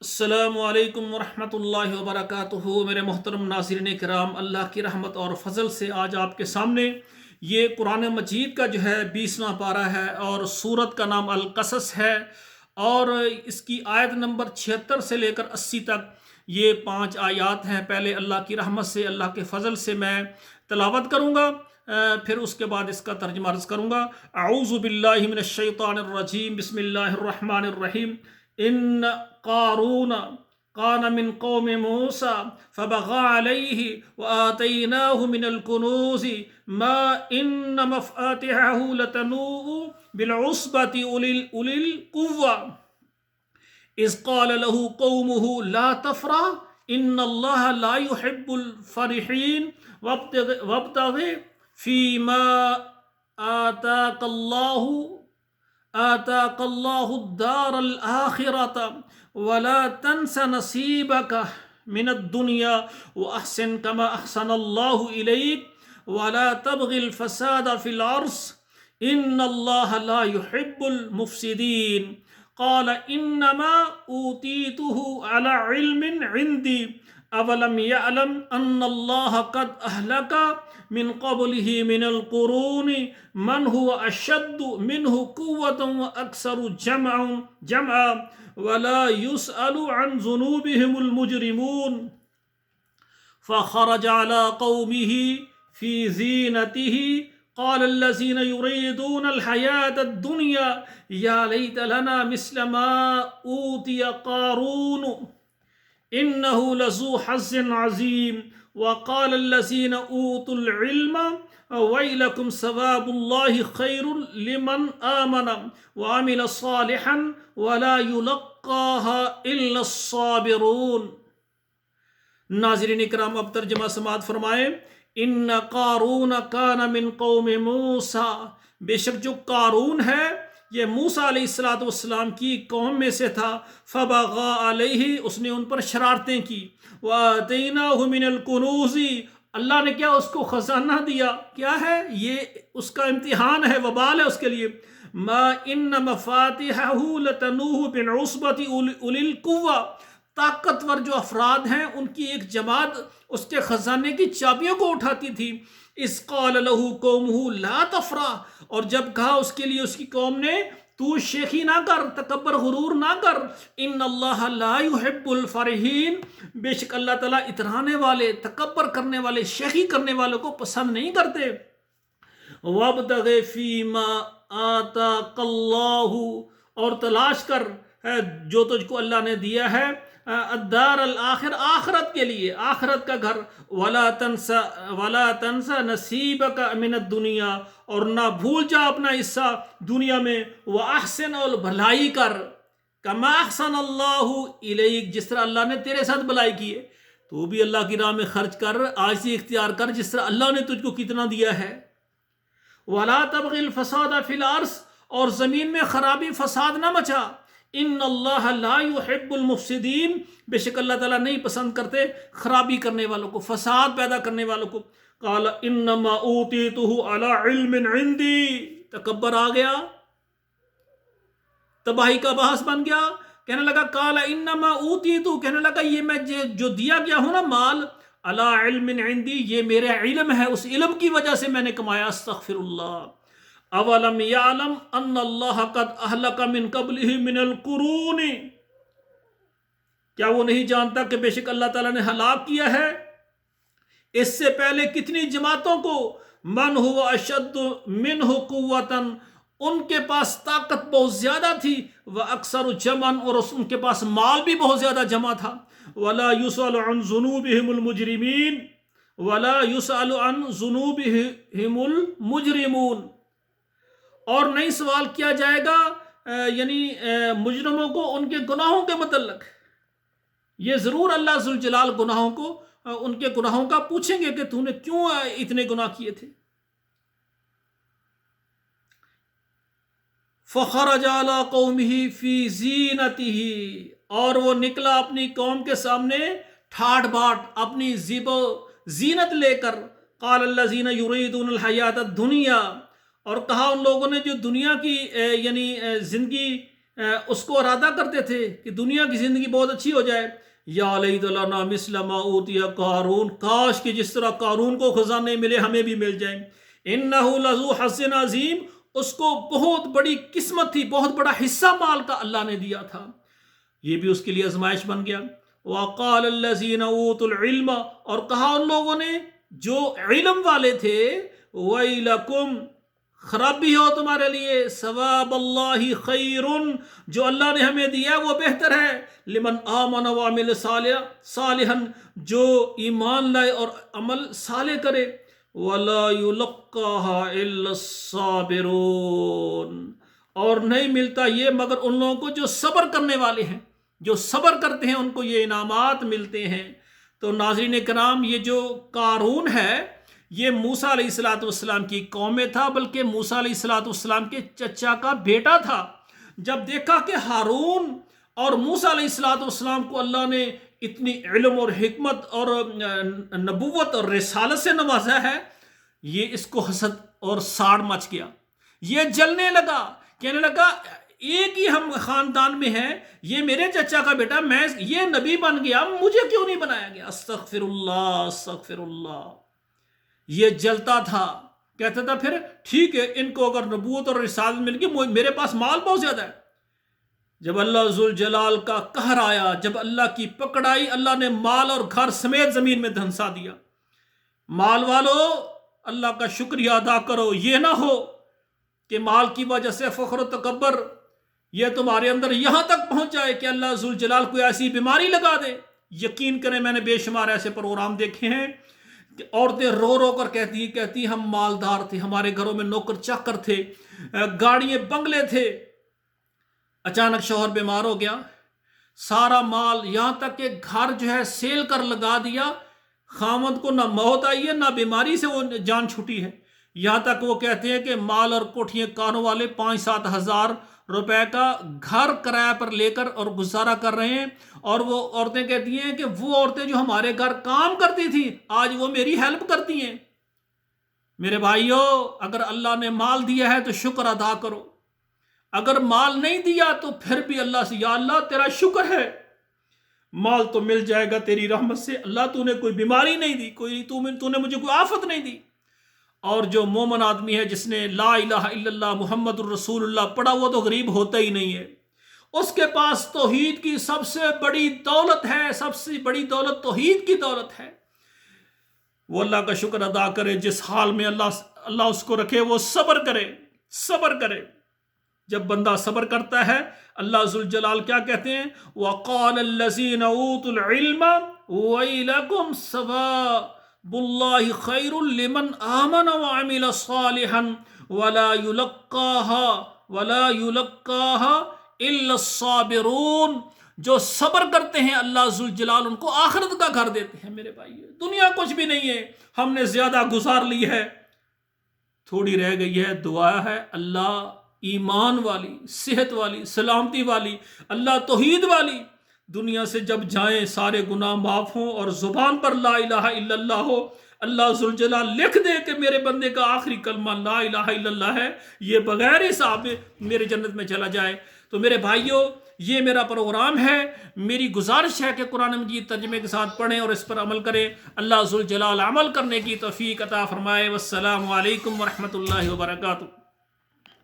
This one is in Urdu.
السلام علیکم ورحمۃ اللہ وبرکاتہ۔ میرے محترم ناظرین کرام، اللہ کی رحمت اور فضل سے آج آپ کے سامنے یہ قرآن مجید کا جو ہے 20واں پارہ ہے اور سورت کا نام القصص ہے، اور اس کی آیت نمبر 76 سے لے کر 80 تک یہ 5 آیات ہیں۔ پہلے اللہ کی رحمت سے، اللہ کے فضل سے میں تلاوت کروں گا، پھر اس کے بعد اس کا ترجمہ عرض کروں گا۔ اعوذ باللہ من الشیطان الرجیم، بسم اللہ الرحمن الرحیم۔ ان قارون كان من قوم موسى فبغى عليه وآتيناه من الكنوز ما إن مفاتحه لتنوء بالعصبة أولي القوة إذ قال له قومه لا تفرح إن الله لا يحب الفرحين وابتغ فيما آتاك الله الدار الآخرة ولا تنس نصيبك من الدنيا وأحسن كما أحسن الله إليك ولا تبغ الفساد في الأرض إن الله لا يحب المفسدين قال إنما أوتيته على علم عندي أولم يعلم أن الله قد أهلك من قبله من القرون من هو أشد منه قوة وأكثر جمعا ولا يسأل عن ذنوبهم المجرمون فخرج على قومه في زينته قال الذين يريدون الحياة الدنيا يا ليت لنا مثل ما أوتي قارون إنه لذو حظ عظيم وقال الذين أوتوا العلم ويلكم ثواب الله خير لمن آمن وعمل صالحا ولا يلقاها إلا الصابرون۔ ناظرین اکرام، اب ترجمہ سماعت فرمائیں۔ ان قارون کان من قوم موسیٰ، بے شک جو قارون ہے یہ موسیٰ علیہ السلام کی قوم میں سے تھا۔ فبغى علیہ، اس نے ان پر شرارتیں کی۔ وآتیناہ من الکنوز، اللہ نے کیا اس کو خزانہ دیا۔ کیا ہے یہ؟ اس کا امتحان ہے، وبال ہے اس کے لیے۔ ما ان مفاتحہ لتنوء بالعصبۃ اولی القوہ، طاقتور جو افراد ہیں ان کی ایک جماعت اس کے خزانے کی چابیوں کو اٹھاتی تھی۔ اذ قال له قومه لا تفرح، اور جب کہا اس کے لیے اس کی قوم نے تو شیخی نہ کر، تکبر غرور نہ کر۔ ان اللہ لا يحب الفرحین، بے شک اللہ تعالیٰ اترانے والے، تکبر کرنے والے، شیخی کرنے والوں کو پسند نہیں کرتے۔ وابتغ فیما آتاک اللہ، اور تلاش کر جو تجھ کو اللہ نے دیا ہے، الدار الآخر، آخرت کے لیے، آخرت کا گھر۔ ولا تنس نصیبک من الدنیا، اور نہ بھول جا اپنا حصہ دنیا میں۔ واحسن، اور بھلائی کر، کما احسن اللہ الیک، جس طرح اللہ نے تیرے ساتھ بھلائی کی ہے تو بھی اللہ کی راہ میں خرچ کر، عاجزی اختیار کر جس طرح اللہ نے تجھ کو کتنا دیا ہے۔ ولا تبغ الفساد فی الارض، اور زمین میں خرابی فساد نہ مچا۔ ان اللہ لا يحب المفسدین، بے شک اللہ تعالیٰ نہیں پسند کرتے خرابی کرنے والوں کو، فساد پیدا کرنے والوں کو۔ قال انما اوتیتہ علی علم عندی، تکبر آ گیا، تباہی کا باعث بن گیا، کہنے لگا قال انما اوتیتہ، کہنے لگا یہ میں جو دیا گیا ہوں نا مال، علی علم عندی، یہ میرے علم ہے، اس علم کی وجہ سے میں نے کمایا۔ استغفر اللہ۔ اولم یعلم ان اللہ قد اہلک من قبلہ من القرون، کیا وہ نہیں جانتا کہ بے شک اللہ تعالیٰ نے ہلاک کیا ہے اس سے پہلے کتنی جماعتوں کو۔ من ہوا اشد منہ قوتا، ان کے پاس طاقت بہت زیادہ تھی، واکثر جمعا، اور ان کے پاس مال بھی بہت زیادہ جمع تھا۔ ولا يسأل عن ذنوبهم المجرمین، ولا يسأل عن ذنوبهم المجرمون، اور نہیں سوال کیا جائے گا یعنی مجرموں کو ان کے گناہوں کے متعلق۔ یہ ضرور اللہ ذوالجلال گناہوں کو، ان کے گناہوں کا پوچھیں گے کہ تو نے کیوں اتنے گناہ کیے تھے۔ فخرج علی قومہ فی زینتہ، اور وہ نکلا اپنی قوم کے سامنے ٹھاٹ باٹ، اپنی زیب و زینت لے کر۔ قال الذین یریدون الحیاۃ الدنیا، اور کہا ان لوگوں نے جو دنیا کی یعنی زندگی اس کو ارادہ کرتے تھے کہ دنیا کی زندگی بہت اچھی ہو جائے. یا لیت لنا مثل ما اوتی قارون، کاش کہ جس طرح قارون کو خزانے ملے ہمیں بھی مل جائیں. انہ لذو حظ عظیم، اس کو بہت بڑی قسمت تھی، بہت بڑا حصہ مال کا اللہ نے دیا تھا. یہ بھی اس کے لیے آزمائش بن گیا. وقال الذین اوتوا العلم، اور کہا ان لوگوں نے جو علم والے تھے، ویلکم، خرابی ہو تمہارے لیے، ثواب اللہ خیر، جو اللہ نے ہمیں دیا وہ بہتر ہے، لمن آمن وعمل صالحا، جو ایمان لائے اور عمل صالح کرے، ولا يلقاها الا الصابرون، اور نہیں ملتا یہ مگر ان لوگوں کو جو صبر کرنے والے ہیں، جو صبر کرتے ہیں ان کو یہ انعامات ملتے ہیں. تو ناظرین کرام، یہ جو قارون ہے یہ موسیٰ علیہ السلام کی قوم میں تھا، بلکہ موسیٰ علیہ السلام کے چچا کا بیٹا تھا. جب دیکھا کہ ہارون اور موسیٰ علیہ السلام کو اللہ نے اتنی علم اور حکمت اور نبوت اور رسالت سے نوازا ہے، یہ اس کو حسد اور ساڑ مچ گیا. یہ جلنے لگا، کہنے لگا ایک ہی ہم خاندان میں ہیں، یہ میرے چچا کا بیٹا، میں یہ نبی بن گیا، مجھے کیوں نہیں بنایا گیا؟ استغفر اللہ استغفر اللہ. یہ جلتا تھا، کہتا تھا پھر ٹھیک ہے، ان کو اگر نبوت اور رسالت مل گئی، میرے پاس مال بہت زیادہ ہے. جب اللہ ذوالجلال کا قہر آیا، جب اللہ کی پکڑ آئی، اللہ نے مال اور گھر سمیت زمین میں دھنسا دیا. مال والو اللہ کا شکریہ ادا کرو، یہ نہ ہو کہ مال کی وجہ سے فخر و تکبر یہ تمہارے اندر یہاں تک پہنچ جائے کہ اللہ ذوالجلال کوئی ایسی بیماری لگا دے. یقین کریں میں نے بے شمار ایسے پروگرام دیکھے ہیں کہ عورتیں رو رو کر کہتی ہم مالدار تھے، ہمارے گھروں میں نوکر چاکر تھے، گاڑیاں بنگلے تھے، اچانک شوہر بیمار ہو گیا، سارا مال یہاں تک کہ گھر جو ہے سیل کر لگا دیا، خاوند کو نہ موت آئی ہے نہ بیماری سے وہ جان چھوٹی ہے. یہاں تک وہ کہتے ہیں کہ مال اور کوٹھیاں کانوں والے 5-7 ہزار روپے کا گھر کرایہ پر لے کر اور گزارا کر رہے ہیں. اور وہ عورتیں کہتی ہیں کہ وہ عورتیں جو ہمارے گھر کام کرتی تھی آج وہ میری ہیلپ کرتی ہیں. میرے بھائیو، اگر اللہ نے مال دیا ہے تو شکر ادا کرو، اگر مال نہیں دیا تو پھر بھی اللہ سے، یا اللہ تیرا شکر ہے، مال تو مل جائے گا تیری رحمت سے، اللہ تو نے کوئی بیماری نہیں دی، تو نے مجھے کوئی آفت نہیں دی. اور جو مومن آدمی ہے جس نے لا الہ الا اللہ محمد الرسول اللہ پڑھا، وہ تو غریب ہوتا ہی نہیں ہے. اس کے پاس توحید کی سب سے بڑی دولت ہے، سب سے بڑی دولت توحید کی دولت ہے. وہ اللہ کا شکر ادا کرے، جس حال میں اللہ اس کو رکھے وہ صبر کرے. جب بندہ صبر کرتا ہے، اللہ ذوالجلال کیا کہتے ہیں؟ وَقَالَ الَّذِينَ أُوتُوا الْعِلْمَ وَيْلَكُمْ ثَوَابُ اللَّهِ خَيْرٌ لِمَنْ آمَنَ وَعَمِلَ صَالِحًا وَلَا يُلَقَّاهَا إِلَّا الصَّابِرُونَ. جو صبر کرتے ہیں اللہ ذوالجلال ان کو آخرت کا گھر دیتے ہیں. میرے بھائی، دنیا کچھ بھی نہیں ہے، ہم نے زیادہ گزار لی ہے، تھوڑی رہ گئی ہے. دعا ہے اللہ ایمان والی، صحت والی، سلامتی والی، اللہ توحید والی دنیا سے جب جائیں سارے گناہ معاف ہوں اور زبان پر لا الہ الا اللہ ہو. اللہ ذوالجلال لکھ دے کہ میرے بندے کا آخری کلمہ لا الہ الا اللہ ہے، یہ بغیر حساب میرے جنت میں چلا جائے. تو میرے بھائیوں، یہ میرا پروگرام ہے. میری گزارش ہے کہ قرآن مجید ترجمے کے ساتھ پڑھیں اور اس پر عمل کریں. اللہ ذوالجلال عمل کرنے کی توفیق عطا فرمائے. والسلام علیکم ورحمۃ اللہ وبرکاتہ.